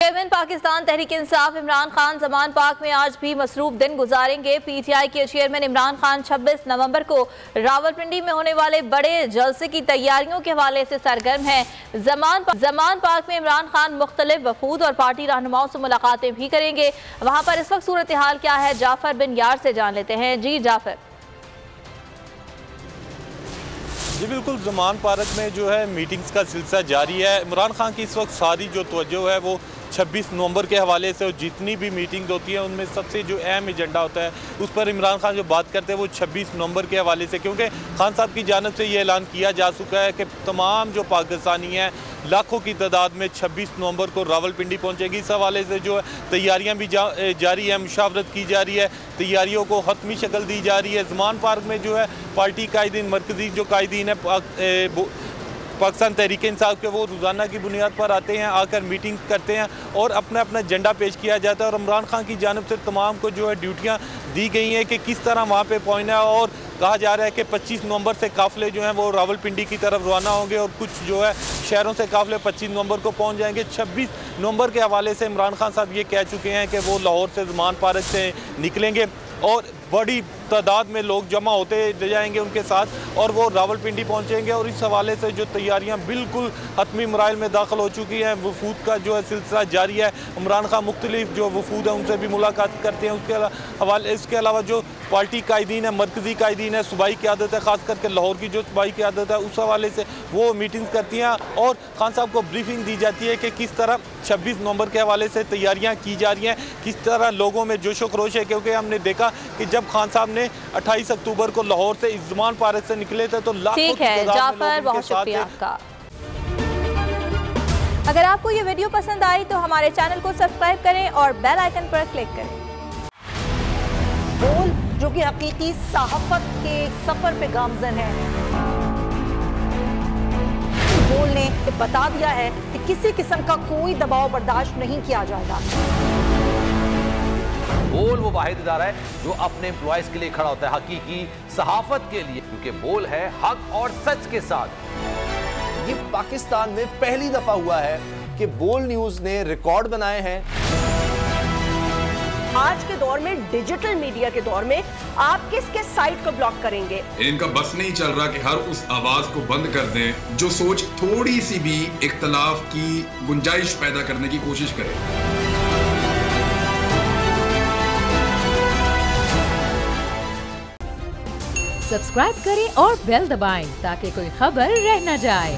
Chairman Pakistan Tehreek Insaf Imran Khan Zaman park में आज भी मसरूफ दिन गुजारेंगे। पीटीआई के चेयरमैन इमरान खान 26 नवंबर को रावलपिंडी में होने वाले बड़े जलसे की तैयारियों के हवाले से सरगर्म हैं। जमान पार्क में इमरान खान मुख्तलिफ वफूद और पार्टी रहनुमाओं से मुलाकातें भी करेंगे। वहां पर इस वक्त सूरत हाल क्या है, जाफर बिन यार से जान लेते हैं। जी जाफर। जी बिल्कुल, जमान पार्क में जो है मीटिंग्स का सिलसिला जारी है। इमरान खान की इस वक्त सारी जो तवज्जो है वो 26 नवंबर के हवाले से, और जितनी भी मीटिंग्स होती हैं उनमें सबसे जो अहम एजेंडा होता है उस पर इमरान खान जो बात करते हैं वो 26 नवंबर के हवाले से, क्योंकि खान साहब की जानिब से ये ऐलान किया जा चुका है कि तमाम जो पाकिस्तानी हैं लाखों की तादाद में 26 नवंबर को रावलपिंडी पहुंचेगी। इस हवाले से जो है तैयारियां भी जारी है, मुशावरत की जा रही है, तैयारियों को हतमी शक्ल दी जा रही है। जमान पार्क में जो है पार्टी कायदीन, मरकजी जो कायदीन है पाकिस्तान तहरीक इंसाफ के, वो रोज़ाना की बुनियाद पर आते हैं, आकर मीटिंग करते हैं और अपना अपना एजेंडा पेश किया जाता है। और इमरान खान की जानिब से तमाम को जो है ड्यूटियाँ दी गई हैं कि किस तरह वहाँ पे पहुँचना है। और कहा जा रहा है कि 25 नवंबर से काफ़िले जो हैं वो रावलपिंडी की तरफ रवाना होंगे और कुछ जो है शहरों से काफ़िले 25 नवंबर को पहुँच जाएंगे। 26 नवंबर के हवाले से इमरान खान साहब ये कह चुके हैं कि वो लाहौर से जमान पार्क से निकलेंगे और बड़ी तादाद में लोग जमा होते जाएंगे उनके साथ और वो रावलपिंडी पहुंचेंगे। और इस हवाले से जो तैयारियां बिल्कुल हतमी मराइल में दाखिल हो चुकी हैं, वफूद का जो है सिलसिला जारी है। इमरान खान मुख्तलिफ जो वफूद हैं उनसे भी मुलाकात करते हैं। इसके अलावा जो पार्टी कायदीन है, मरकजी कायदीन है, सूबाई क़यादत है, ख़ास करके लाहौर की जो सूबाई क़यादत है उस हवाले से वो मीटिंग्स करती हैं और खान साहब को ब्रीफिंग दी जाती है कि किस तरह 26 नवंबर के हवाले से तैयारियाँ की जा रही हैं, किस तरह लोगों में जोशो खरोश है। क्योंकि हमने देखा कि जब खान साहब ने 28 अक्टूबर को लाहौर से जमान पार्क से निकले थे तो लाखों की तादाद में लोग उनके साथ थे। अगर आपको ये वीडियो पसंद आई तो हमारे चैनल को सब्सक्राइब करें और बेल आइकन पर क्लिक करें। बोल जो कि हकीकी सहाफत के सफर पे गामजन है, बोल ने बता दिया है कि किसी किस्म का कोई दबाव बर्दाश्त नहीं किया जाएगा। बोल वो वाहिद इदारा है जो अपने एम्प्लॉयज के लिए खड़ा होता है, हकीकी सहाफत के लिए, क्योंकि बोल है हक और सच के साथ। ये पाकिस्तान में पहली दफा हुआ है कि बोल न्यूज ने रिकॉर्ड बनाए हैं। आज के दौर में, डिजिटल मीडिया के दौर में, आप किसके साइट को ब्लॉक करेंगे? इनका बस नहीं चल रहा कि हर उस आवाज को बंद कर दें जो सोच थोड़ी सी भी इख्तलाफ की गुंजाइश पैदा करने की कोशिश करे। सब्सक्राइब करें और बेल दबाएं ताकि कोई खबर रह न जाए।